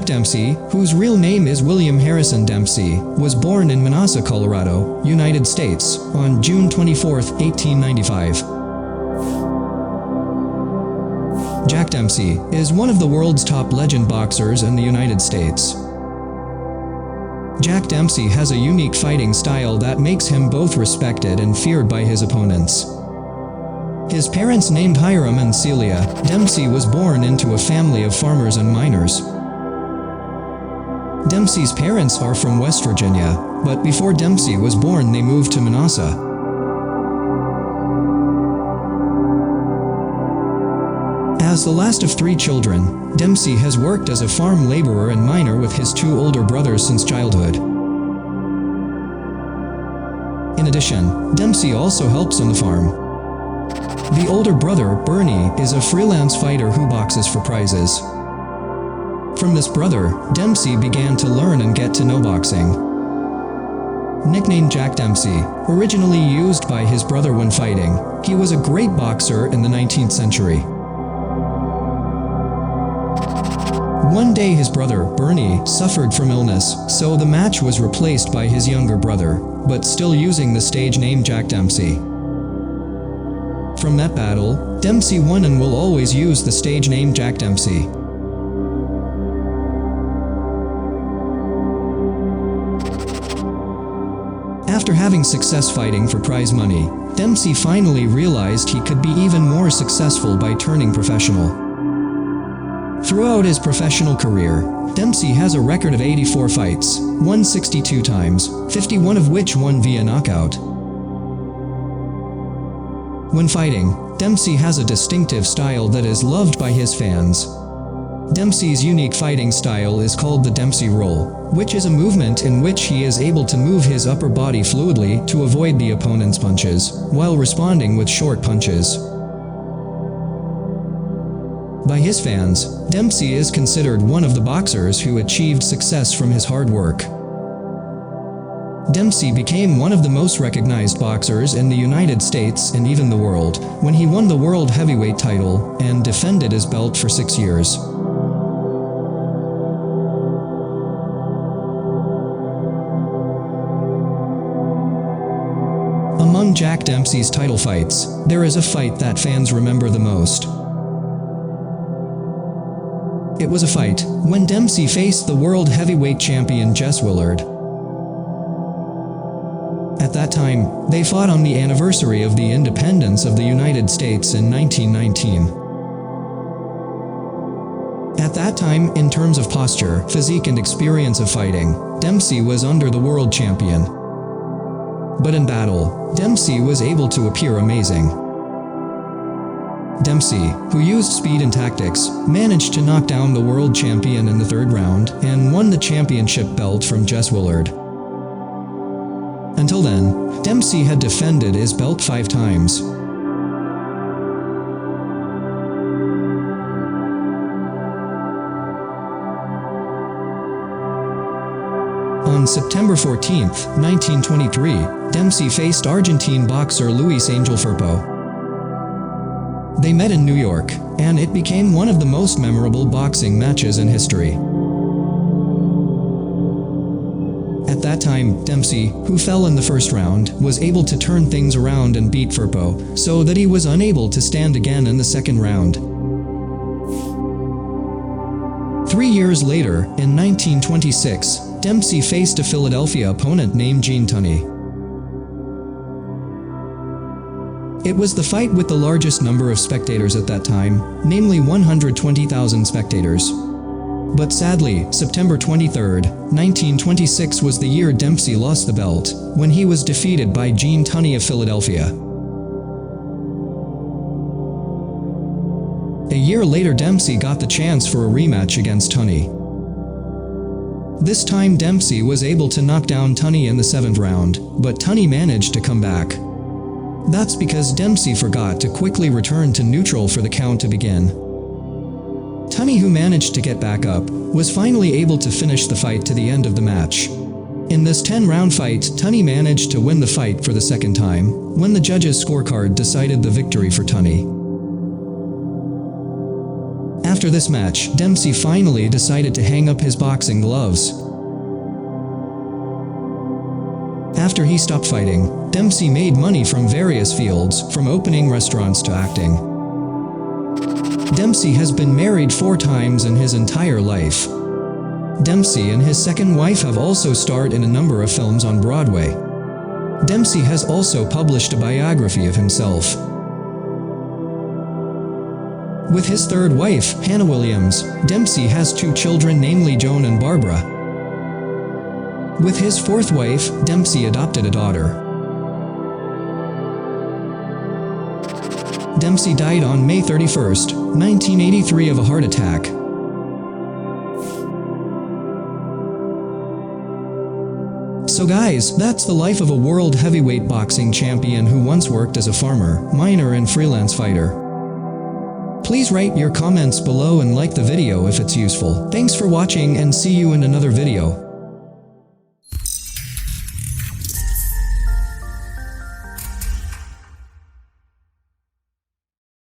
Jack Dempsey, whose real name is William Harrison Dempsey, was born in Manassa, Colorado, United States, on June 24, 1895. Jack Dempsey is one of the world's top legend boxers in the United States. Jack Dempsey has a unique fighting style that makes him both respected and feared by his opponents. His parents, named Hyrum and Celia, Dempsey was born into a family of farmers and miners. Dempsey's parents are from West Virginia, but before Dempsey was born they moved to Manassa. As the last of 3 children, Dempsey has worked as a farm laborer and miner with his 2 older brothers since childhood. In addition, Dempsey also helps on the farm. The older brother, Bernie, is a freelance fighter who boxes for prizes. From this brother, Dempsey began to learn and get to know boxing. Nicknamed Jack Dempsey, originally used by his brother when fighting, he was a great boxer in the 19th century. One day his brother, Bernie, suffered from illness, so the match was replaced by his younger brother, but still using the stage name Jack Dempsey. From that battle, Dempsey won and will always use the stage name Jack Dempsey. After having success fighting for prize money, Dempsey finally realized he could be even more successful by turning professional. Throughout his professional career, Dempsey has a record of 84 fights, won 62 times, 51 of which won via knockout. When fighting, Dempsey has a distinctive style that is loved by his fans. Dempsey's unique fighting style is called the Dempsey roll, which is a movement in which he is able to move his upper body fluidly to avoid the opponent's punches, while responding with short punches. By his fans, Dempsey is considered one of the boxers who achieved success from his hard work. Dempsey became one of the most recognized boxers in the United States and even the world, when he won the world heavyweight title and defended his belt for 6 years. Among Jack Dempsey's title fights, there is a fight that fans remember the most. It was a fight when Dempsey faced the world heavyweight champion Jess Willard. At that time, they fought on the anniversary of the independence of the United States in 1919. At that time, in terms of posture, physique and experience of fighting, Dempsey was under the world champion. But in battle, Dempsey was able to appear amazing. Dempsey, who used speed and tactics, managed to knock down the world champion in the 3rd round and won the championship belt from Jess Willard. Until then, Dempsey had defended his belt 5 times. On September 14, 1923, Dempsey faced Argentine boxer Luis Angel Firpo. They met in New York, and it became one of the most memorable boxing matches in history. At that time, Dempsey, who fell in the 1st round, was able to turn things around and beat Firpo, so that he was unable to stand again in the 2nd round. 3 years later, in 1926, Dempsey faced a Philadelphia opponent named Gene Tunney. It was the fight with the largest number of spectators at that time, namely 120,000 spectators. But sadly, September 23, 1926 was the year Dempsey lost the belt, when he was defeated by Gene Tunney of Philadelphia. A year later, Dempsey got the chance for a rematch against Tunney. This time Dempsey was able to knock down Tunney in the 7th round, but Tunney managed to come back. That's because Dempsey forgot to quickly return to neutral for the count to begin. Tunney, who managed to get back up, was finally able to finish the fight to the end of the match. In this 10-round fight, Tunney managed to win the fight for the 2nd time, when the judges' scorecard decided the victory for Tunney. After After this match, Dempsey finally decided to hang up his boxing gloves. After he stopped fighting, Dempsey made money from various fields, from opening restaurants to acting. Dempsey has been married 4 times in his entire life. Dempsey and his second wife have also starred in a number of films on Broadway. Dempsey has also published a biography of himself. With his third wife, Hannah Williams, Dempsey has 2 children, namely Joan and Barbara. With his fourth wife, Dempsey adopted a daughter. Dempsey died on May 31st, 1983 of a heart attack. So guys, that's the life of a world heavyweight boxing champion who once worked as a farmer, miner and freelance fighter. Please write your comments below and like the video if it's useful. Thanks for watching and see you in another video.